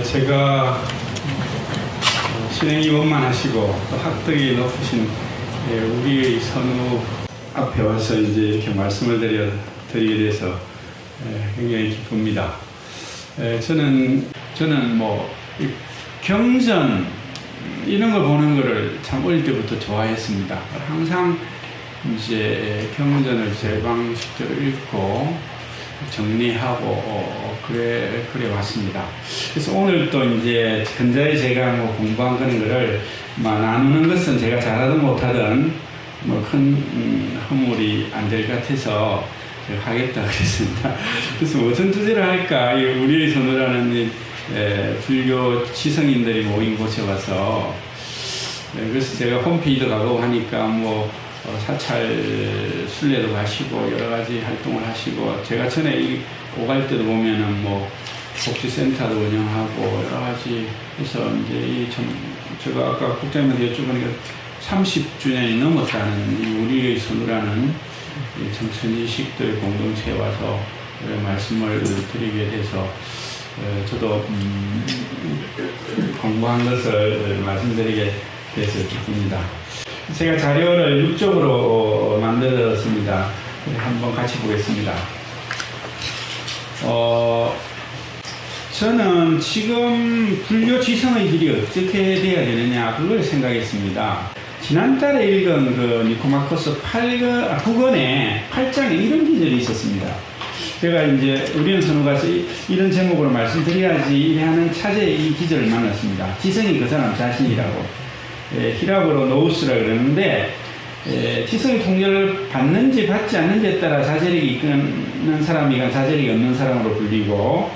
제가 신행이 원만하시고 또 학덕이 높으신 우리의 선우 앞에 와서 이제 이렇게 말씀을 드리게 돼서 굉장히 기쁩니다. 저는 뭐 경전 이런 걸 보는 거를 참 어릴 때부터 좋아했습니다. 항상 이제 경전을 제 방식대로 읽고 정리하고 그래 왔습니다. 그래서 오늘 또 이제 근자에 제가 뭐 공부한 그런 거를 나누는 것은 제가 잘하든 못하든 뭐 큰 허물이 안 될 것 같아서 제가 하겠다 그랬습니다. 그래서 무슨 주제를 할까? 우리의 선우라는 불교 지성인들이 모인 곳에 와서 그래서 제가 홈페이지도 가고 하니까 뭐 사찰 순례도 가시고 여러 가지 활동을 하시고 제가 전에 오갈 때도 보면은 뭐 복지센터도 운영하고 여러 가지 해서 이제 제가 아까 국장님한테 여쭤보니까 30주년이 넘었다는 우리의 선우라는 참 선지식들 공동체에 와서 말씀을 드리게 돼서 저도 공부한 것을 말씀드리게 돼서 기쁩니다. 제가 자료를 6쪽으로 만들었습니다. 한번 같이 보겠습니다. 저는 지금 불교 지성의 길이 어떻게 돼야 되느냐 그걸 생각했습니다. 지난달에 읽은 그 니코마코스 9권에 8장에 이런 기절이 있었습니다. 제가 이제 우리는 선우가서 이런 제목으로 말씀드려야지 하는 차제에 이 기절을 만났습니다. 지성이 그 사람 자신이라고. 히라브로 노우스라 그러는데 지성의 통제를 받는지 받지 않는지에 따라 자제력이 이끄는 사람이건 자제력이 없는 사람으로 불리고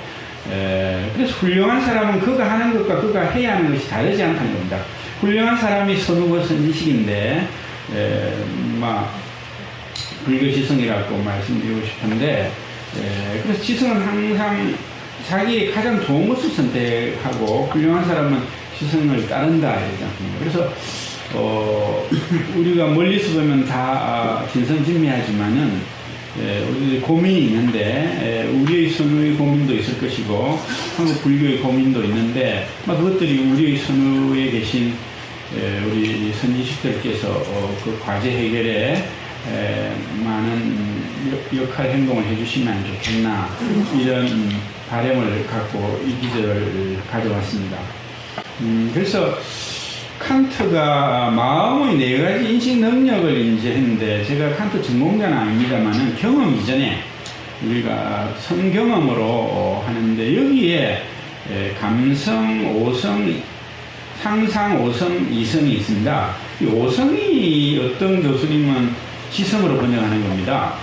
그래서 훌륭한 사람은 그가 하는 것과 그가 해야 하는 것이 다르지 않다는 겁니다. 훌륭한 사람이 선우고 선지식인데 불교 지성이라고 말씀드리고 싶은데 그래서 지성은 항상 자기의 가장 좋은 것을 선택하고 훌륭한 사람은 지성을 따른다 이러지 않습니까? 그래서 우리가 멀리서 보면 다 진성진미하지만은 우리 고민이 있는데 우리의 선우의 고민도 있을 것이고 한국 불교의 고민도 있는데 그것들이 우리의 선우에 계신 우리 선지식들께서 그 과제 해결에 많은 역할 행동을 해주시면 좋겠나 이런 바람을 갖고 이 기절을 가져왔습니다. 그래서 칸트가 마음의 4가지 인식 능력을 이제 했는데 제가 칸트 전공자는 아닙니다만은 경험 이전에 우리가 성경험으로 하는데 여기에 감성, 오성, 상상, 오성, 이성이 있습니다. 이 오성이 어떤 교수님은 지성으로 번역하는 겁니다.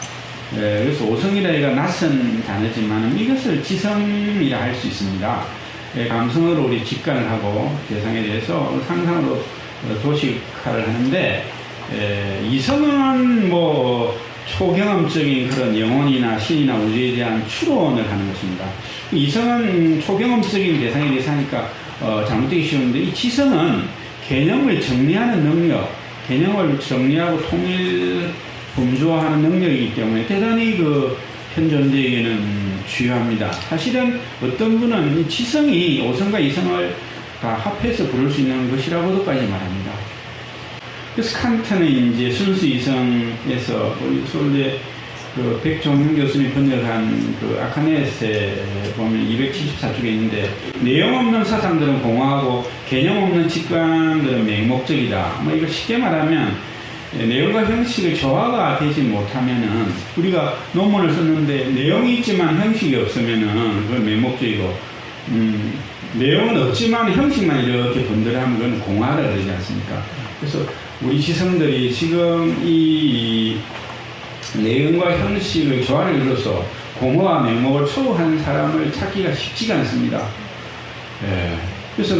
그래서 오성이라 해가 낯선 단어지만 이것을 지성이라 할 수 있습니다. 감성으로 우리 직관을 하고 대상에 대해서 상상으로 도식화를 하는데 이성은 뭐 초경험적인 그런 영혼이나 신이나 우주에 대한 추론을 하는 것입니다. 이성은 초경험적인 대상에 대해서 하니까 잘못되기 쉬운데 이 지성은 개념을 정리하는 능력, 개념을 정리하고 통일 분조하는 능력이기 때문에 대단히 현존자에게는 중요합니다. 사실은 어떤 분은 이 지성이 오성과 이성을 다 합해서 부를 수 있는 것이라고도까지 말합니다. 그래서 칸트는 이제 순수 이성에서 우리 서울대 백종현 교수님이 번역한 아카네스에 보면 274쪽에 있는데 내용 없는 사상들은 공허하고 개념 없는 직관들은 맹목적이다. 이거 쉽게 말하면 내용과 형식의 조화가 되지 못하면은 우리가 논문을 썼는데 내용이 있지만 형식이 없으면은 그건 맹목적이고 내용은 없지만 형식만 이렇게 번들하면 그건 공화라 그러지 않습니까? 그래서 우리 지성들이 지금 이 내용과 형식의 조화를 이뤄서 공허와 맹목을 초월하는 사람을 찾기가 쉽지가 않습니다. 그래서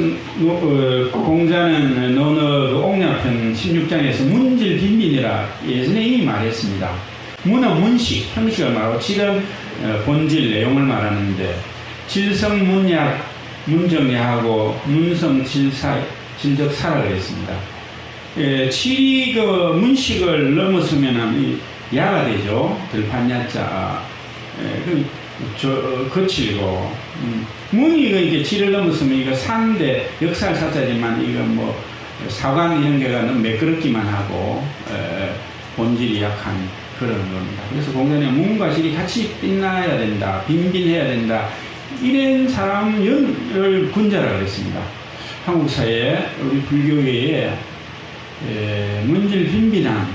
공자는 논어 옥냐편 16장에서 문질 빈민이라 예전에 이미 말했습니다. 문은 문식, 형식을 말하고 질은 본질, 내용을 말하는데 질성 문약, 문정야하고 문성 질적사라 그랬습니다. 칠이 문식을 넘었으면 야가 되죠. 들판야자. 거칠고 문이가 이게 지를 넘었으면 이거 산데 역사를 사자지만 이거 뭐 사관 이런 게가 너무 매끄럽기만 하고 본질이 약한 그런 겁니다. 그래서 공전에 문과 실이 같이 빛나야 된다, 빈빈해야 된다. 이런 사람을 군자라고 그랬습니다. 한국 사회에 우리 불교계에 문질 빈빈한.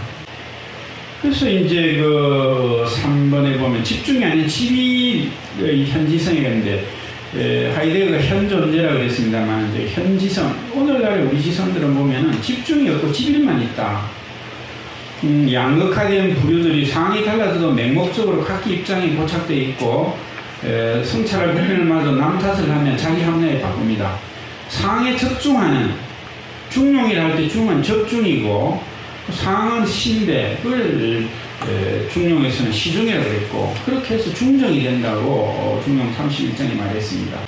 그래서 이제 그 3번에 보면 집중이 아닌 집이 현지성이가 있는데 하이데거가 현존재라고 그랬습니다만 이제 현지성, 오늘날의 우리 지성들은 보면은 집중이 없고 집일만 있다. 양극화된 부류들이 상황이 달라져도 맹목적으로 각기 입장이 고착되어 있고 성찰할 불편을 마저 남 탓을 하면 자기 합리화에 바꿉니다. 상황에 적중하는, 중용이라 할 때 중은 적중이고 상황은 시인데 그걸 중용에서는 시중이라고 했고 그렇게 해서 중정이 된다고 중용 31장에 말했습니다.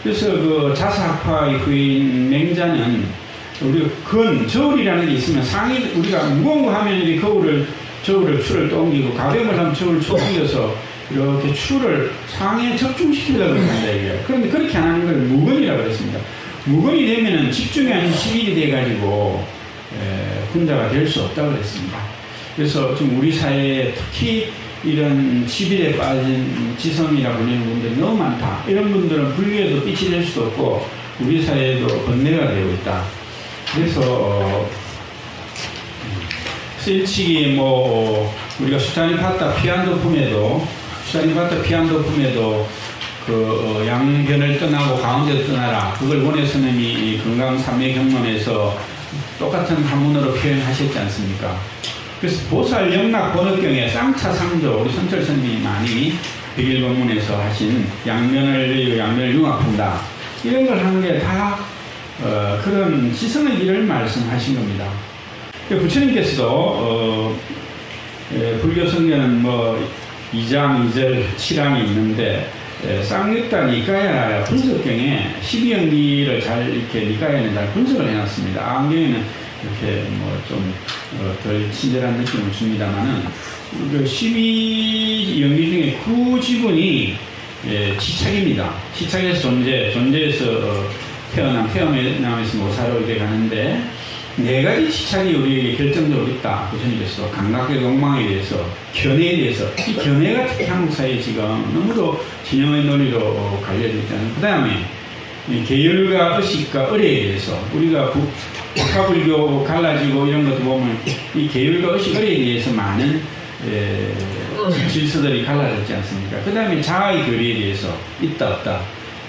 그래서 그 자사학파의 후인 맹자는 우리가 저울이라는 게 있으면 상이 우리가 무거운 거 하면 이렇게 저울을 추를 또 옮기고 가벼움을 하면 저울을 옮겨서 이렇게 추를 상에 적중시키려고 한다 이게. 그런데 그렇게 안 하는 걸 무건이라고 했습니다. 무건이 되면은 집중이 아닌 집일이 돼가지고 군자가 될 수 없다고 그랬습니다. 그래서 지금 우리 사회에 특히 이런 집일에 빠진 지성이라고 불리는 분들이 너무 많다. 이런 분들은 불교에도 빛이 될 수도 없고 우리 사회에도 번뇌가 되고 있다. 그래서 일찍이 뭐 우리가 수타니파타 피안도품에도 그 양변을 떠나고 가운데로 떠나라. 그걸 원해스님이 건강 삼매경론에서 똑같은 한문으로 표현하셨지 않습니까? 그래서 보살 영락 번역경에 쌍차상조 우리 선철스님이 많이 백일본문에서 하신 양면을 융합한다. 이런 걸 하는 게 다 그런 지성의 길을 말씀하신 겁니다. 부처님께서도 불교 성경은 뭐 2장, 2절, 7항이 있는데 쌍육단 니까야 분석경에 12연기를 잘 이렇게 니까야는 잘 분석을 해놨습니다. 안경에는 이렇게 뭐 좀 덜 친절한 느낌을 줍니다만은 그 12연기 중에 9지분이 지착입니다. 지착에서 존재에서 태어남에서 모사로 이렇게 가는데 네 가지 지착이 우리에게 결정적으로 있다. 부처님께서 감각의 욕망에 대해서, 견해에 대해서. 이 견해가 특히 한국 사회에 지금 너무도 진영의 논리로 갈려져 있잖아요. 그 다음에 계율과 의식과 의례에 대해서 우리가 북화불교 갈라지고 이런 것도 보면 이 계율과 의식, 의례에 대해서 많은 질서들이 갈라졌지 않습니까? 그 다음에 자아의 교리에 대해서 있다 없다.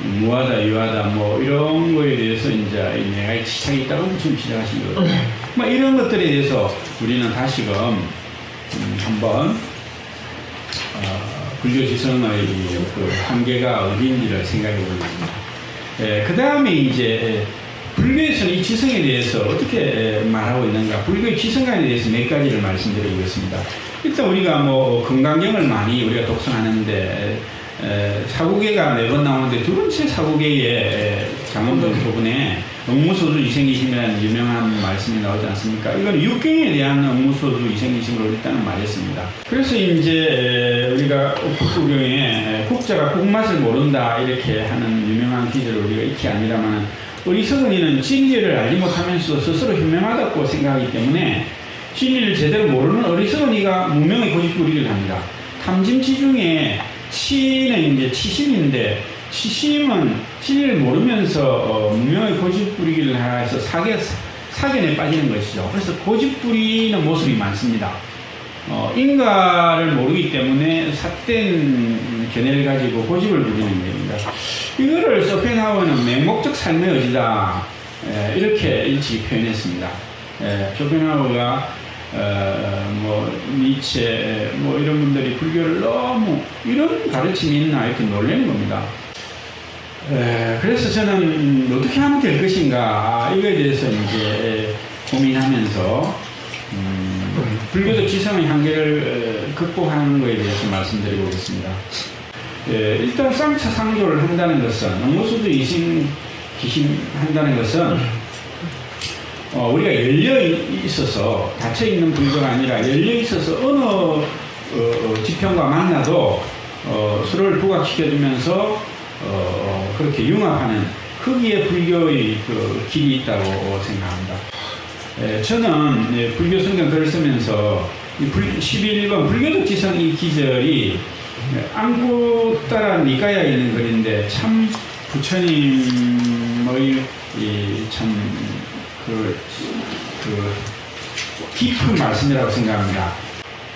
무하다, 유하다, 뭐, 이런 거에 대해서 이제 내가 지착이 있다고 무슨 지적하신 거거든요. 뭐, 이런 것들에 대해서 우리는 다시금, 한번, 불교 지성의 그 한계가 어디인지를 생각해 보겠습니다. 그 다음에 이제, 불교에서는 이 지성에 대해서 어떻게 말하고 있는가? 불교의 지성관에 대해서 몇 가지를 말씀드리겠습니다. 일단 우리가 뭐, 건강경을 많이 우리가 독서하는데, 사구계가 4번 나오는데 두 번째 사구계의 장엄전 부분에 응무소주 이생기심이라는 유명한 말씀이 나오지 않습니까? 이건 육경에 대한 응무소주 이생기심으로 일단은 말했습니다. 그래서 이제 우리가 북구경에 국자가 국맛을 모른다 이렇게 하는 유명한 기제를 우리가 익히 압니다만 어리석은 이는 진리를 알지 못하면서 스스로 현명하다고 생각하기 때문에 진리를 제대로 모르는 어리석은 이가 무명의 고집부리를 합니다. 탐진치 중에 치는 이제 치심인데 치심은 진리를 모르면서 무명의 고집부리기를 해서 사견에 빠지는 것이죠. 그래서 고집부리는 모습이 많습니다. 인가를 모르기 때문에 삿된 견해를 가지고 고집을 부리는 겁니다. 이거를 쇼펜하우어는 맹목적 삶의 의지다 이렇게 일찍이 표현했습니다. 쇼펜하우어가 뭐 니체 뭐 이런 분들이 불교를 너무 이런 가르침이 있나 이렇게 놀라는 겁니다. 그래서 저는 어떻게 하면 될 것인가 이거에 대해서 이제 고민하면서 불교적 지성의 한계를 극복하는 것에 대해서 말씀드리고 있습니다. 일단 쌍차상조를 한다는 것은 응무소주 이생기심한다는 것은 우리가 열려 있어서 닫혀 있는 불교가 아니라 열려 있어서 어느 지평과 만나도 서로를 부각시켜주면서 그렇게 융합하는 거기에 불교의 그 길이 있다고 생각합니다. 저는 불교 성경 글을 쓰면서 11번 불교적 지성 이 기절이 안구 따라 니까야에 있는 글인데 참 부처님의 깊은 말씀이라고 생각합니다.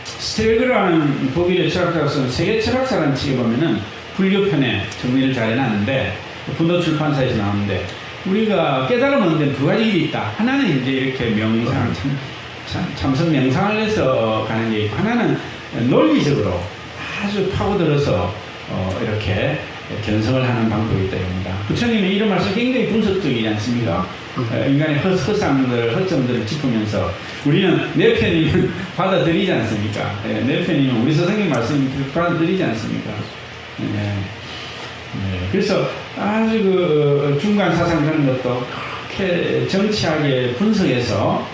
스텔그라는 독일의 철학자로서는 세계 철학사라는 책에 보면은 불교편에 정리를 잘 해놨는데 분노 출판사에서 나오는데 우리가 깨달음 얻는 데는 두 가지 길이 있다. 하나는 이제 이렇게 명상, 참선 명상을 해서 가는 게 있고 하나는 논리적으로 아주 파고들어서 이렇게 견성을 하는 방법이 있다 합니다. 부처님의 이런 말씀 굉장히 분석적이지 않습니까? 인간의 허상들, 허점들을 짚으면서 우리는 내 편이면 받아들이지 않습니까? 내 편이면 우리 선생님 말씀 받아들이지 않습니까? 그래서 아주 그 중간 사상 그런 것도 그렇게 정치하게 분석해서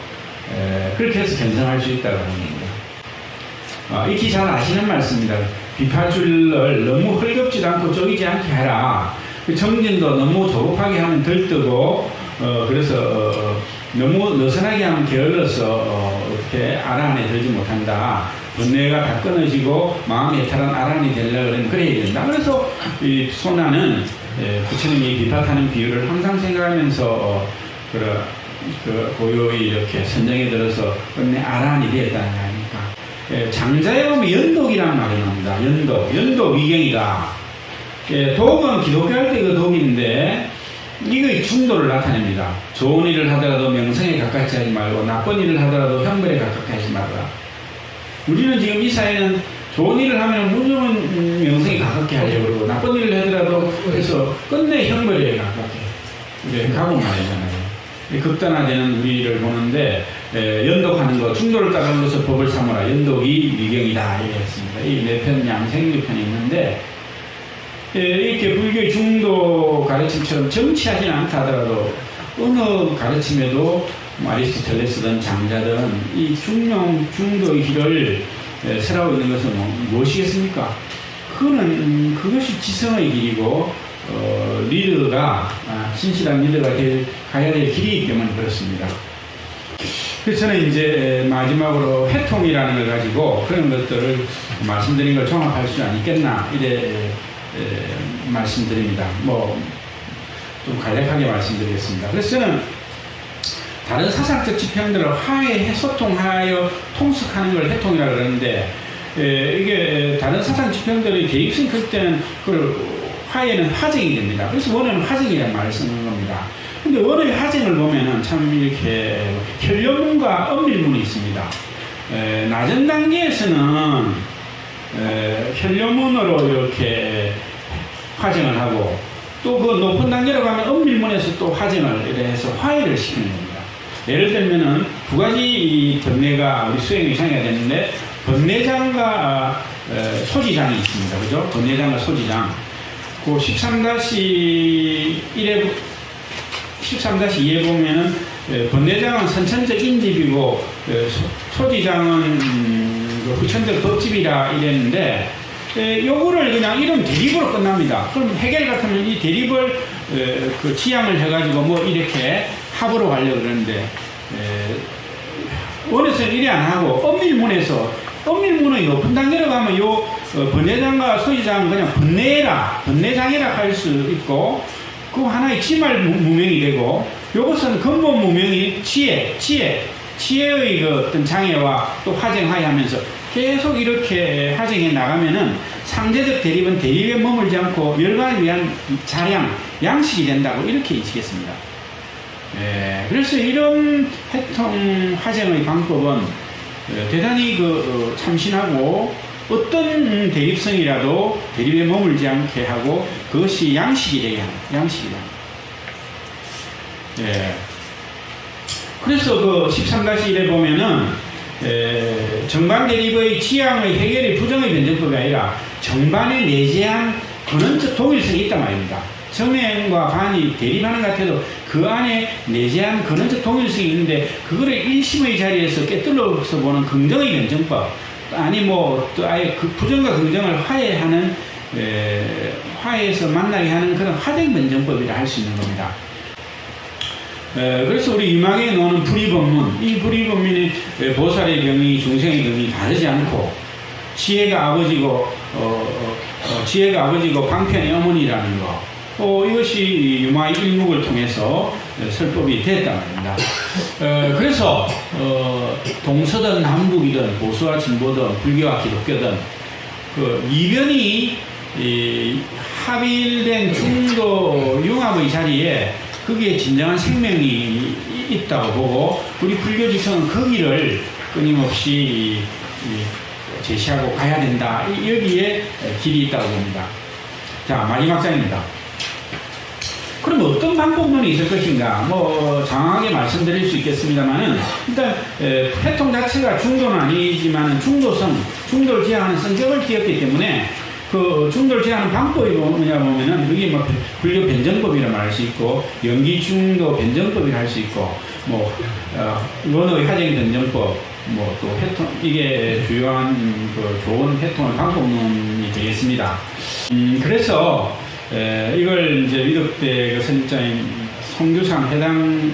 그렇게 해서 견성할 수 있다고 합니다. 익히 잘 아시는 말씀입니다. 비파줄을 너무 헐겁지도 않고 쪼이지 않게 해라. 정진도 너무 조급하게 하면 들뜨고 그래서 너무 느슨하게 하면 게을러서 어떻게 아란에 들지 못한다. 번뇌가 다 끊어지고 마음이 해탈한 아란이 되려고 그러면 그래야 된다. 그래서 이 소나는 부처님이 비파타는 비유를 항상 생각하면서 고요히 이렇게 선정에 들어서 끝내 아란이 되었다는 거 아닙니까? 장자에 보면 연독이라는 말이 나옵니다. 연독 위경이다. 독은 기독교 할 때 그 독인데 이거의 중도를 나타냅니다. 좋은 일을 하더라도 명성에 가깝게 하지 말고 나쁜 일을 하더라도 형벌에 가깝게 하지 말라. 우리는 지금 이 사회는 좋은 일을 하면 무조건 명성에 가깝게 하려고 그러고 나쁜 일을 하더라도 그래서 끝내 형벌에 가깝게 가고 말이잖아요. 극단화되는 우리를 보는데 연독하는 거 중도를 따라서 법을 삼으라. 연독이 위경이다 이렇게 했습니다. 이 내편 양생유편이 있는데 이렇게 불교의 중도 가르침처럼 정치하지는 않다 하더라도 어느 가르침에도 아리스토텔레스든 장자든 이 중도의 길을 설하고 있는 것은 무엇이겠습니까? 그것이 지성의 길이고 리더가 신실한 리더가 가야 될 길이기 때문에 그렇습니다. 그래서 저는 이제 마지막으로 해통이라는 걸 가지고 그런 것들을 말씀드린 걸 종합할 수 있겠나 이래 말씀드립니다. 좀 간략하게 말씀드리겠습니다. 그래서 저는 다른 사상적 지평들을 소통하여 통속하는 걸 해통이라고 그러는데 이게 다른 사상 지평들의 대입성이 클 때는 화해는 화쟁이 됩니다. 그래서 원어는 화쟁이라는 말을 쓰는 겁니다. 근데 원어의 화쟁을 보면은 참 이렇게 혈료문과 엄밀문이 있습니다. 낮은 단계에서는 혈료문으로 이렇게 화쟁을 하고 또 그 높은 단계로 가면 엄밀문에서 또 화쟁을 해서 화해를 시키는 겁니다. 예를 들면은 두 가지 번뇌가 우리 수행에 이상해야 되는데 번뇌장과 소지장이 있습니다. 그죠? 번뇌장과 소지장. 그 13-2에 보면은 번뇌장은 선천적 인집이고 소지장은 후천적 덕집이라 이랬는데 요거를 그냥 이런 대립으로 끝납니다. 그럼 해결 같으면 이 대립을 그 지향을 해가지고 이렇게 합으로 가려고 그러는데 원에서는 이래 안 하고 엄밀문의 높은 단계로 가면 요 번뇌장과 소지장은 그냥 번뇌장이라 할 수 있고 그 하나의 지말 무명이 되고 요것은 근본 무명이 지혜의 그 어떤 장애와 또 화쟁하에 하면서 계속 이렇게 화쟁해 나가면은 상대적 대립은 대립에 머물지 않고 멸관을 위한 자량, 양식이 된다고 이렇게 인식했습니다. 그래서 이런 해통 화쟁의 방법은 대단히 참신하고 어떤 대립성이라도 대립에 머물지 않게 하고 그것이 양식이 되게 합니다. 양식이다. 그래서 그 13-1에 보면은 정반 대립의 지향의 해결이 부정의 변정법이 아니라 정반에 내재한 근원적 동일성이 있단 말입니다. 정행과 반이 대립하는 것 같아도 그 안에 내재한 근원적 동일성이 있는데 그거를 일심의 자리에서 깨뚫어서 보는 긍정의 변정법 아니 또 아예 그 부정과 긍정을 화해하는 화해해서 만나게 하는 그런 화생변정법이라 할 수 있는 겁니다. 그래서 우리 유망에 나오는 불의법문, 이 불의법문이 보살의 경위, 중생의 경위 다르지 않고 지혜가 아버지고 지혜가 아버지고 방편의 어머니라는 거, 이것이 유마의 일묵을 통해서 설법이 됐단 말입니다. 그래서 동서든 남북이든 보수와 진보든 불교와 기독교든 그 이변이 합일된 중도 융합의 자리에 거기에 진정한 생명이 있다고 보고 우리 불교 지성은 거기를 끊임없이 제시하고 가야 된다. 여기에 길이 있다고 봅니다. 자, 마지막 장입니다. 그럼 어떤 방법론이 있을 것인가? 장황하게 말씀드릴 수 있겠습니다만은, 일단, 패통 자체가 중도는 아니지만 중도를 제어하는 성격을 띄었기 때문에, 그 중도를 제어하는 방법이 뭐냐 보면은, 여기 불교 변정법이라 말할 수 있고, 연기 중도 변정법이라 할 수 있고, 원의 화쟁 변정법, 또 패통, 이게 주요한 그 좋은 패통의 방법론이 되겠습니다. 그래서, 이걸 이제 위덕대 그 선입자인 송규상 해당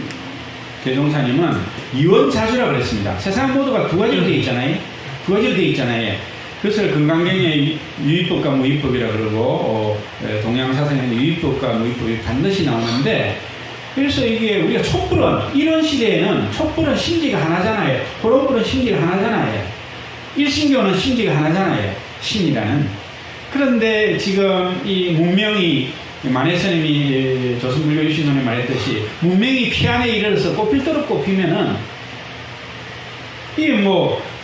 대종사님은 이원자주라 그랬습니다. 세상 모두가 두 가지로 되어 있잖아요. 그래서 건강경에 유의법과 무의법이라 그러고, 동양사상에는 유의법과 무의법이 반드시 나오는데, 그래서 이게 우리가 촛불은, 이런 시대에는 촛불은 심지가 하나잖아요. 호롱불은 심지가 하나잖아요. 일신교는 심지가 하나잖아요. 신이라는. 그런데 지금 이 문명이, 만해스님이 조선불교 유신론에 말했듯이, 문명이 피안에 이르러서 꽃필도록 꼽히면은, 이게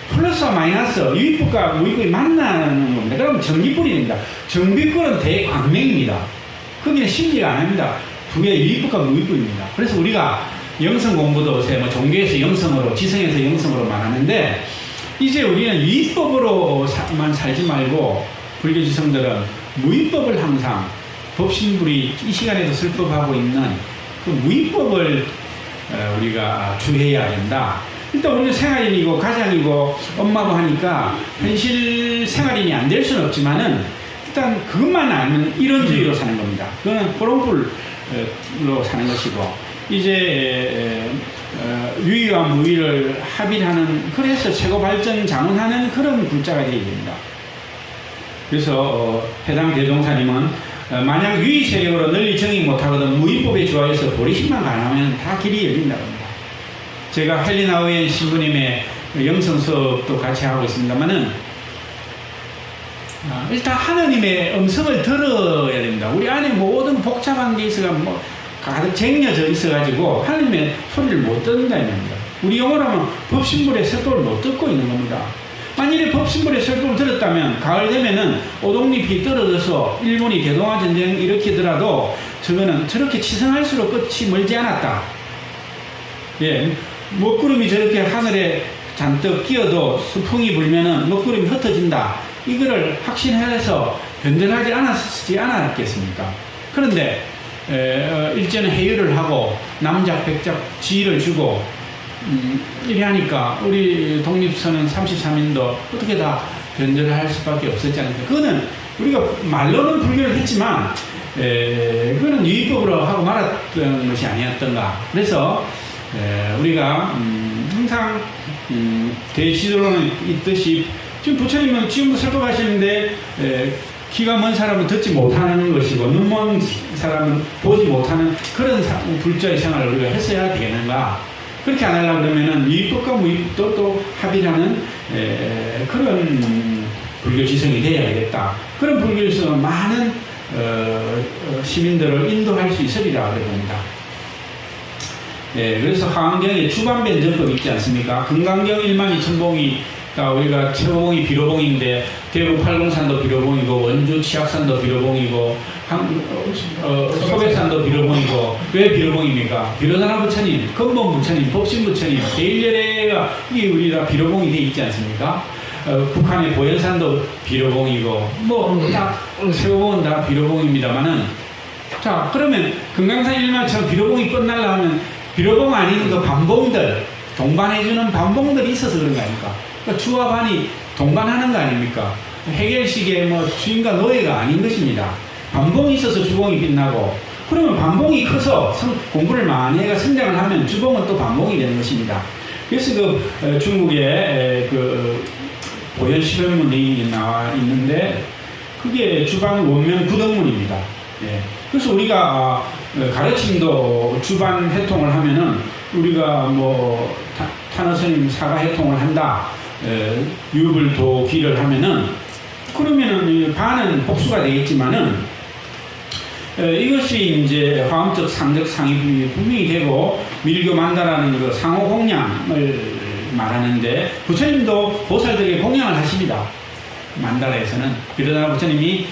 플러스와 마이너스, 유의법과 무의법이 만나는 겁니다. 그러면 정기불이 됩니다. 정비불은 대광명입니다. 거기는 심지가 안 합니다. 두 개 유의법과 무의법입니다. 그래서 우리가 영성 공부도 요새 종교에서 영성으로, 지성에서 영성으로만 하는데, 이제 우리는 유의법으로만 살지 말고, 불교 지성들은 무의법을 항상 법신불이 이 시간에도 설법하고 있는 그 무의법을 우리가 주해야 된다. 일단 우리는 생활인이고 가장이고 엄마고 하니까 현실 생활인이 안 될 수는 없지만은 일단 그것만 알면 이론주의로 사는 겁니다. 그거는 호롱불로 사는 것이고 이제 유의와 무의를 합일하는, 그래서 최고 발전 장원하는 그런 불자가 되어야 됩니다. 그래서 해당 대종사님은 만약 유의 세력으로 널리 정의 못하거든 무의법에 좋아해서 보리심만 가능하면 다 길이 열린다고 합니다. 제가 헬리나우엔 신부님의 영성 수업도 같이 하고 있습니다만은 일단 하느님의 음성을 들어야 됩니다. 우리 안에 모든 복잡한 게 있어가 가득 쟁여져 있어가지고 하느님의 소리를 못 듣는다는 겁니다. 우리 영어라면 법신불의 설법을 못 듣고 있는 겁니다. 만일에 법신불의 설법을 들었다면 가을 되면은 오동잎이 떨어져서 일본이 대동아 전쟁 일으키더라도 저거는 저렇게 치성할수록 끝이 멀지 않았다. 예, 먹구름이 저렇게 하늘에 잔뜩 끼어도 수풍이 불면은 먹구름이 흩어진다. 이거를 확신해서 변전하지 않았겠습니까? 그런데 일제는 해유를 하고 남작 백작 지위를 주고 이래 하니까 우리 독립선언 33인도 어떻게 다 변절을 할 수밖에 없었지 않습니까? 그거는 우리가 말로는 불교를 했지만 그거는 유의법으로 하고 말았던 것이 아니었던가. 그래서 우리가 항상 대지도론에 있듯이 지금 부처님은 지금도 설법하시는데 귀가 먼 사람은 듣지 못하는 것이고 눈 먼 사람은 보지 못하는 그런 불자의 생활을 우리가 했어야 되겠는가. 그렇게 안 하려고 그러면은 유의법과 무의법도 또 합의하는 그런 불교 지성이 되어야겠다. 그런 불교 지성은 많은 시민들을 인도할 수 있으리라 그래 봅니다. 그래서 하안경에 주반변정법 있지 않습니까? 금강경 12,000봉이 우리가 최고봉이 비로봉인데 대구 팔공산도 비로봉이고 원주 치악산도 비로봉이고 소백산도 비로봉이고 왜 비로봉입니까? 비로자나 부처님, 근본 부처님, 법신 부처님, 제일열애가 이게 우리 다 비로봉이 돼 있지 않습니까? 북한의 보현산도 비로봉이고 다 최고봉은 다 비로봉입니다만은 자 그러면 금강산 1만처럼 비로봉이 끝날라 하면 비로봉 아닌 그 반봉들 동반해주는 반봉들이 있어서 그런 거 아닙니까? 그러니까 주와 반이 동반하는 거 아닙니까? 해결식의 주인과 노예가 아닌 것입니다. 반봉이 있어서 주봉이 빛나고, 그러면 반봉이 커서 공부를 많이 해가 성장을 하면 주봉은 또 반봉이 되는 것입니다. 그래서 중국의 보현 10연문이 나와 있는데, 그게 주반 원면 구덕문입니다. 예. 그래서 우리가 가르침도 주반 해통을 하면은 우리가 탄어스님 사가 해통을 한다, 유불 도기를 하면은, 그러면은 반은 복수가 되겠지만은, 이것이 이제 화음적, 상적, 상이 분명히 되고 밀교 만다라는 그 상호 공양을 말하는데, 부처님도 보살들에게 공양을 하십니다. 만다라에서는 비로자나 부처님이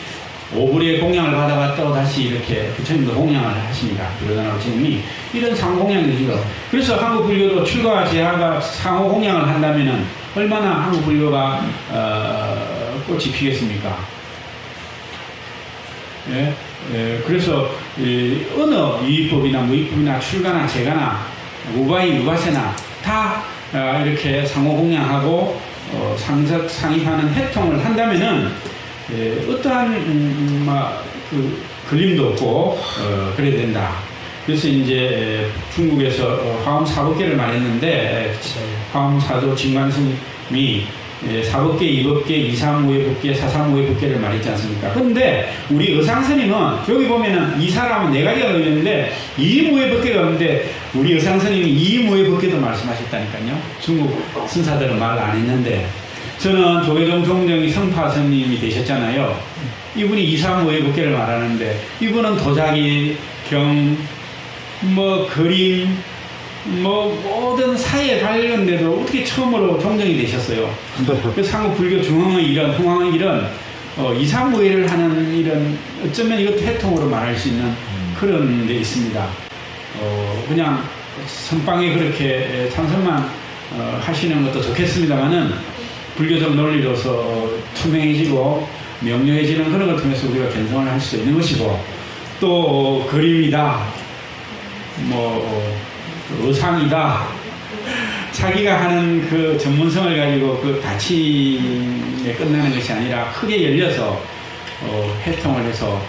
오불의 공양을 받아갔다고 다시 이렇게 부처님도 공양을 하십니다. 비로자나 부처님이 이런 상호 공양이죠. 그래서 한국 불교도 출가와 제하가 상호 공양을 한다면은 얼마나 한국 불교가 꽃이 피겠습니까? 예? 그래서 어느 유의법이나 무의법이나 출가나 제가나 우바이 우바세나 다 이렇게 상호 공양하고 상적 상입하는 해통을 한다면은 어떠한 걸림도 없고 그래야 된다. 그래서 이제 중국에서 화엄 사법계를 말했는데, 화엄 사도 진관스님이 사법계, 이법계, 이사무예법계, 사사무예법계를 말했지 않습니까? 근데 우리 의상스님은 여기 보면은 이사라면 네 가지가 있는데 이무예법계가 없는데, 우리 의상스님이 이무예법계도 말씀하셨다니까요. 중국 선사들은 말 안 했는데, 저는 조계종 종정이 성파스님이 되셨잖아요. 이분이 이사무예법계를 말하는데, 이분은 도자기, 경, 그림, 모든 사회에 관련돼도 어떻게 처음으로 종정이 되셨어요. 그래서 한국 불교 중흥의 일은, 흥황의 일은, 이사무예를 하는 일은 어쩌면 이것도 해통으로 말할 수 있는 그런 데 있습니다. 그냥 선방에 그렇게 참선만 하시는 것도 좋겠습니다만은, 불교적 논리로서 투명해지고 명료해지는 그런 걸 통해서 우리가 견성을 할 수 있는 것이고, 또 그림이다, 의상이다, 자기가 하는 그 전문성을 가지고 그 다침에 끝나는 것이 아니라 크게 열려서 해통을 해서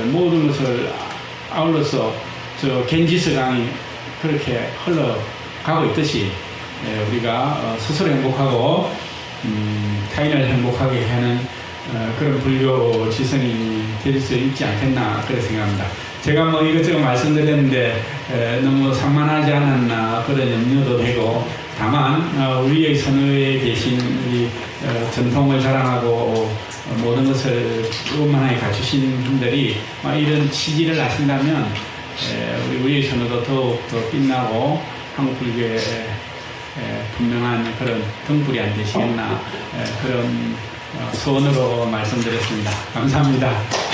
모든 것을 아울러서 저 겐지스강이 그렇게 흘러가고 있듯이 우리가 스스로 행복하고 타인을 행복하게 하는 그런 불교 지성이 될 수 있지 않겠나, 그렇게 생각합니다. 제가 이것저것 말씀드렸는데 너무 산만하지 않았나 그런 염려도 되고, 다만 우리의 선의에 계신 우리 전통을 자랑하고 모든 것을 원만하게 갖추신 분들이 이런 취지를 하신다면 우리의 선의도 더욱 더 빛나고 한국 불교의 분명한 그런 등불이 안 되시겠나, 그런 소원으로 말씀드렸습니다. 감사합니다.